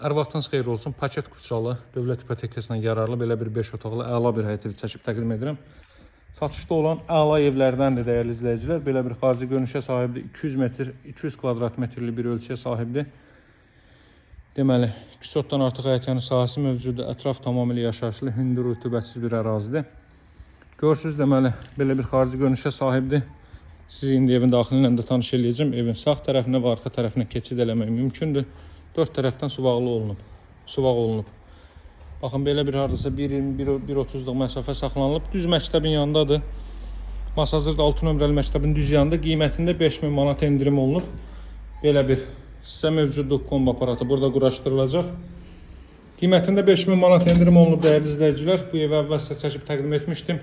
Arvadınız xeyir olsun. Paket Kucalı dövlət ipotekasına yararlı belə bir 5 otaqlı əla bir həyət evi çəkib təqdim edirəm. Satışda olan əla evlərdəndir dəyərli izləyicilər. Belə bir xarici görünüşə sahibdir. 200 metr, 200 kvadrat metrli bir ölçüyə sahibdir. Deməli, 2 sotdan artıq həyətyanı sahəsi mövcuddur. Ətraf tamamilə yaşayışlı, hündür, rütubətsiz bir ərazidir. Görürsünüz, deməli, belə bir xarici görünüşə sahibdir. Sizi indi evin daxili ilə də tanış edəcəm. Evin sağ tərəfinə və arxa tərəfinə keçid eləmək mümkündür. 4 tərəfdən suvaq olunub. Baxın, belə bir hardasa 1.20-1.30'luq məsafə saxlanılıb. Düz məktəbin yanındadır. Masazırda 6 nömrəli məktəbin düz yanında. Qiymətində 5000 manat endirim olunub. Belə bir sizə mövcudluq kombo aparatı burada quraşdırılacaq. Qiymətində 5000 manat endirim olunub dəyərli izləyicilər. Bu evi əvvəl sizə çəkib təqdim etmişdim.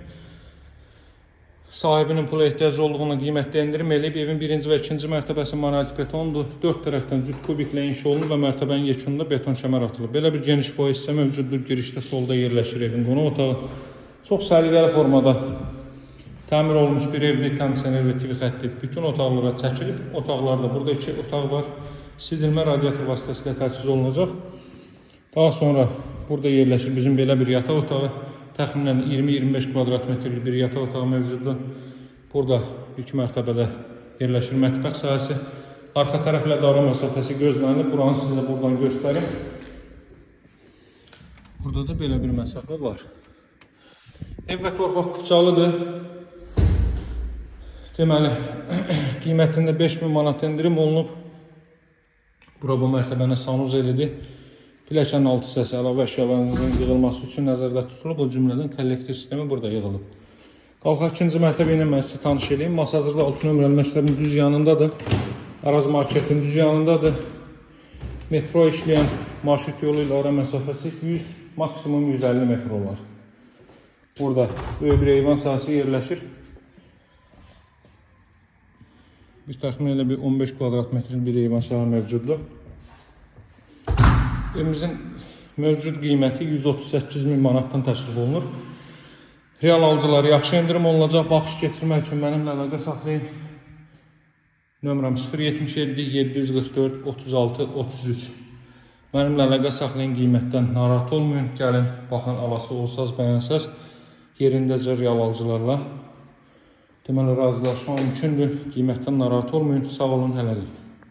Sahibinin pula ehtiyacı olduğuna qiymətli endirim eləyib. Evin 1-ci və 2-ci mərtəbəsi monolit betondur. 4 tərəfdən cüt kubiklə inşa olunub və mərtəbənin yekununda beton kəmər atılıb. Belə bir geniş foyer hissə mövcuddur. Girişdə solda yerləşir evin qonaq otağı. Çox səliqəli formada təmir olunmuş bir evdir. Kondisioner və TV xətti bütün otaqlara çəkilib. Otaqlarda burada 2 otaq var. Sidilmə radiator vasitəsilə təchiz olunacaq. Daha sonra burada yerləşir bizim belə bir yataq otağı. Təxminən 20-25 kvadrat metrlik bir yataq otağı mövcuddur. Burada ilk mərtəbədə yerləşir mətbəx sahəsi. Arxa tərəflə dara məsafəsi gözlənilir. Buranı sizə buradan göstərim. Burada da belə bir məsafə var. Ev və torpaq Kucalıdır. Deməli, qiymətində 5000 manat endirim olunub. Bura bu mərtəbəni sanuz edilir. Pilləkənin altı hissəsi əlavə əşyalarının yığılması üçün nəzərdə tutulub. O cümlədən kollektor sistemi burada yığılıb. Qalxaq 2-ci mərtəbə ilə mən sizə tanış edeyim. Masazırda 6 nömrəli məktəbin düz yanındadır. Araz marketin düz yanındadır. Metro işləyən marşrut yolu ilə ara məsafəsi 100, maksimum 150 metr olar. Burada böyük bir eyvan sahəsi yerləşir. Bir təxminən bir 15 kvadrat metrlik bir eyvan sahə mövcuddur. Evimizin mövcud qiyməti 138 min manatdan təşkil olunur. Real alıcılara yaxşı endirim olunacaq. Baxış keçirmək üçün mənimlə əlaqə saxlayın. Nömrəm 077 744 36 33. Mənimlə əlaqə saxlayın, qiymətdən narahat olmayın. Gəlin, baxın, alası olsaz, bəyənsəz yerindəcə real alıcılarla deməli razılaşma mümkündür. Qiymətdən narahat olmayın. Sağ olun, hələlik.